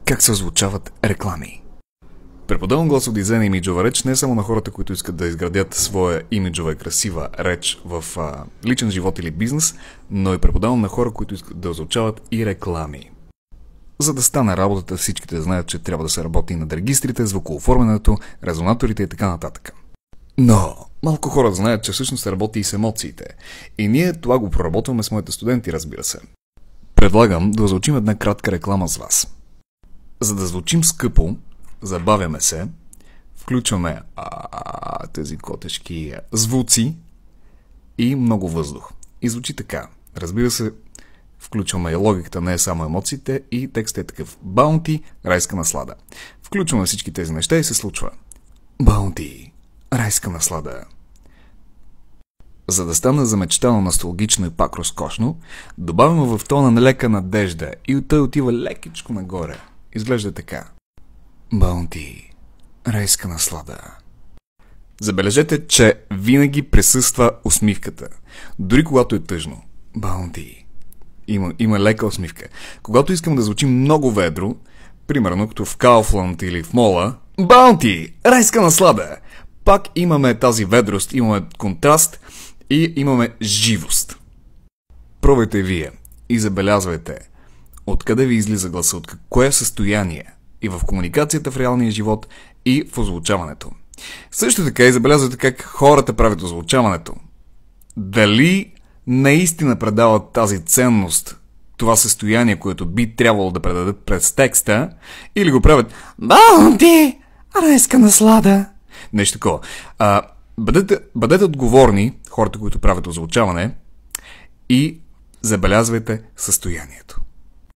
Как се озвучават реклами? Преподавам гласов дизайн и имиджова реч не само на хората, които искат да изградят своя имиджова и красива реч в личен живот или бизнес, но и преподавам на хора, които искат да озвучават и реклами. За да стане работата, всичките знаят, че трябва да се работи над регистрите, звукооформянето, резонаторите и така нататък. Но малко хора знаят, че всъщност се работи и с емоциите. И ние това го проработваме с моите студенти, разбира се. Предлагам да озвучим една кратка реклама с вас. За да звучим скъпо, забавяме се, включваме тези котешки звуци и много въздух. И звучи така. Разбира се, включваме и логиката, не е само емоциите, и текстът е такъв. Баунти, райска наслада. Включваме всички тези неща и се случва. Баунти, райска наслада. За да стане замечтано, носталгично и пак разкошно, добавяме в тона на лека надежда и той отива лекичко нагоре. Изглежда така. Баунти, райска наслада. Забележете, че винаги присъства усмивката. Дори когато е тъжно. Баунти. Има лека усмивка. Когато искам да звучим много ведро, примерно като в Kaufland или в мола, Баунти, райска наслада. Пак имаме тази ведрост, имаме контраст и имаме живост. Пробвайте вие и забелязвайте откъде ви излиза гласа, от кое състояние и в комуникацията в реалния живот и в озвучаването. Също така и забелязвате как хората правят озвучаването. Дали наистина предават тази ценност, това състояние, което би трябвало да предадат през текста, или го правят Баунти, райска наслада. Нещо такова. Бъдете отговорни, хората, които правят озвучаване, и забелязвайте състоянието.